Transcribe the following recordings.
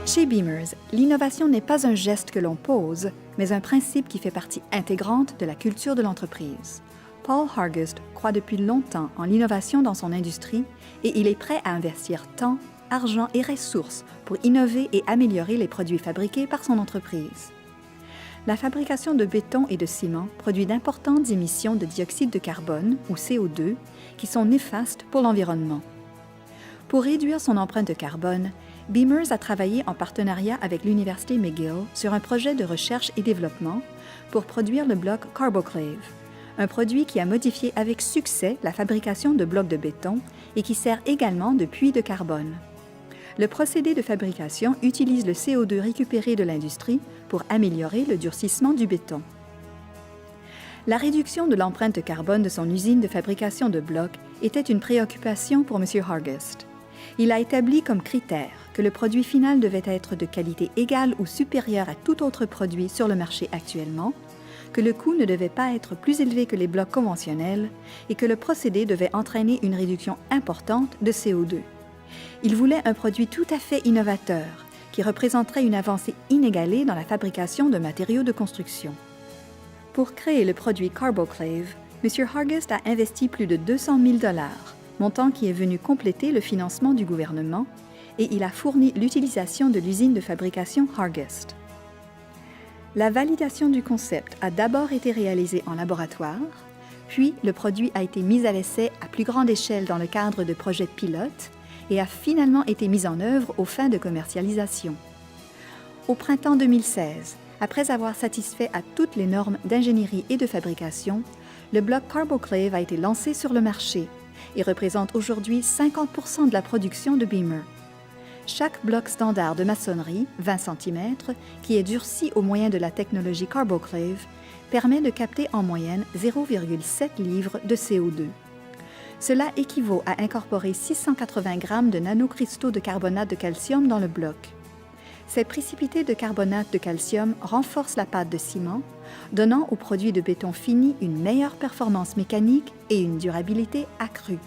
Chez Beamers, l'innovation n'est pas un geste que l'on pose, mais un principe qui fait partie intégrante de la culture de l'entreprise. Paul Hargest croit depuis longtemps en l'innovation dans son industrie et il est prêt à investir temps, argent et ressources pour innover et améliorer les produits fabriqués par son entreprise. La fabrication de béton et de ciment produit d'importantes émissions de dioxyde de carbone, ou CO2, qui sont néfastes pour l'environnement. Pour réduire son empreinte carbone, Beamers a travaillé en partenariat avec l'Université McGill sur un projet de recherche et développement pour produire le bloc Carboclave, un produit qui a modifié avec succès la fabrication de blocs de béton et qui sert également de puits de carbone. Le procédé de fabrication utilise le CO2 récupéré de l'industrie pour améliorer le durcissement du béton. La réduction de l'empreinte carbone de son usine de fabrication de blocs était une préoccupation pour M. Hargest. Il a établi comme critère que le produit final devait être de qualité égale ou supérieure à tout autre produit sur le marché actuellement, que le coût ne devait pas être plus élevé que les blocs conventionnels et que le procédé devait entraîner une réduction importante de CO2. Il voulait un produit tout à fait innovateur qui représenterait une avancée inégalée dans la fabrication de matériaux de construction. Pour créer le produit Carboclave, M. Hargest a investi plus de 200 000 $, montant qui est venu compléter le financement du gouvernement, et il a fourni l'utilisation de l'usine de fabrication Hargest. La validation du concept a d'abord été réalisée en laboratoire, puis le produit a été mis à l'essai à plus grande échelle dans le cadre de projets pilotes et a finalement été mis en œuvre aux fins de commercialisation. Au printemps 2016, après avoir satisfait à toutes les normes d'ingénierie et de fabrication, le bloc Carboclave a été lancé sur le marché et représente aujourd'hui 50% de la production de Beamer. Chaque bloc standard de maçonnerie, 20 cm, qui est durci au moyen de la technologie Carboclave, permet de capter en moyenne 0,7 livres de CO2. Cela équivaut à incorporer 680 grammes de nanocristaux de carbonate de calcium dans le bloc. Ces précipités de carbonate de calcium renforcent la pâte de ciment, donnant au produit de béton fini une meilleure performance mécanique et une durabilité accrue.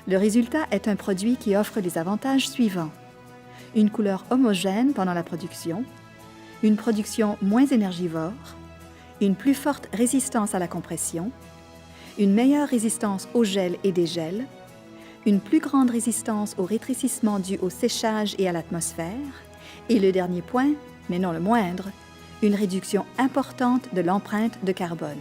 Le résultat est un produit qui offre les avantages suivants: une couleur homogène pendant la production, une production moins énergivore, une plus forte résistance à la compression, une meilleure résistance au gel et dégel, une plus grande résistance au rétrécissement dû au séchage et à l'atmosphère, et le dernier point, mais non le moindre, une réduction importante de l'empreinte de carbone.